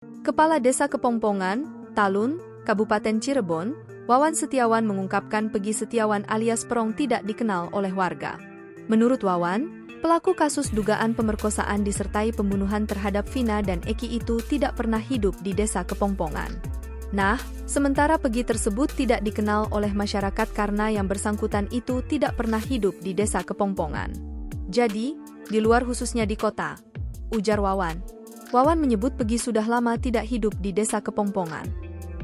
Kepala Desa Kepongpongan, Talun, Kabupaten Cirebon, Wawan Setiawan mengungkapkan Pegi Setiawan alias Perong tidak dikenal oleh warga. Menurut Wawan, pelaku kasus dugaan pemerkosaan disertai pembunuhan terhadap Vina dan Eki itu tidak pernah hidup di Desa Kepongpongan. Nah, sementara Pegi tersebut tidak dikenal oleh masyarakat karena yang bersangkutan itu tidak pernah hidup di Desa Kepongpongan. Jadi, di luar khususnya di kota, ujar Wawan. Wawan menyebut Pegi sudah lama tidak hidup di Desa Kepongpongan.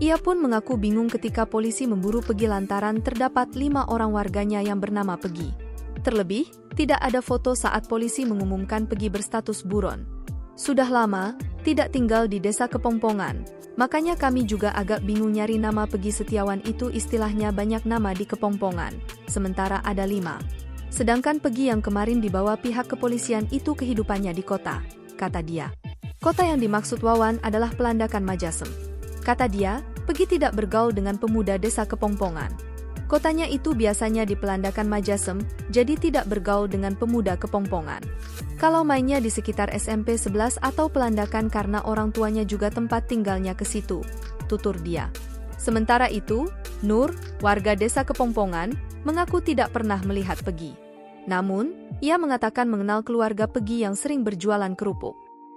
Ia pun mengaku bingung ketika polisi memburu Pegi lantaran terdapat 5 orang warganya yang bernama Pegi. Terlebih, tidak ada foto saat polisi mengumumkan Pegi berstatus buron. Sudah lama, tidak tinggal di Desa Kepongpongan, makanya kami juga agak bingung nyari nama Pegi Setiawan itu istilahnya banyak nama di Kepongpongan, sementara ada 5. Sedangkan Pegi yang kemarin dibawa pihak kepolisian itu kehidupannya di kota, kata dia. Kota yang dimaksud Wawan adalah Pelandakan Majasem. Kata dia, Pegi tidak bergaul dengan pemuda Desa Kepongpongan. Kotanya itu biasanya di Pelandakan Majasem, jadi tidak bergaul dengan pemuda Kepongpongan. Kalau mainnya di sekitar SMP 11 atau Pelandakan karena orang tuanya juga tempat tinggalnya ke situ, tutur dia. Sementara itu, Nur, warga Desa Kepongpongan, mengaku tidak pernah melihat Pegi. Namun, ia mengatakan mengenal keluarga Pegi yang sering berjualan kerupuk.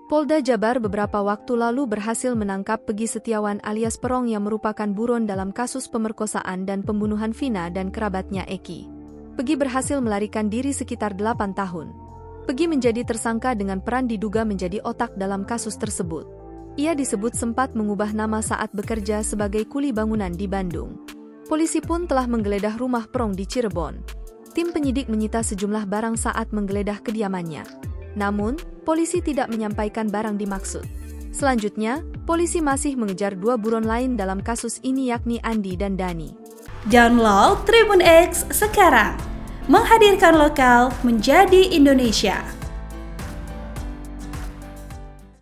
Polda Jabar beberapa waktu lalu berhasil menangkap Pegi Setiawan alias Perong yang merupakan buron dalam kasus pemerkosaan dan pembunuhan Vina dan kerabatnya Eki. Pegi berhasil melarikan diri sekitar 8 tahun. Pegi menjadi tersangka dengan peran diduga menjadi otak dalam kasus tersebut. Ia disebut sempat mengubah nama saat bekerja sebagai kuli bangunan di Bandung. Polisi pun telah menggeledah rumah Perong di Cirebon. Tim penyidik menyita sejumlah barang saat menggeledah kediamannya. Namun, polisi tidak menyampaikan barang dimaksud. Selanjutnya, polisi masih mengejar 2 buron lain dalam kasus ini yakni Andi dan Dani. Download Tribun X sekarang, menghadirkan lokal menjadi Indonesia.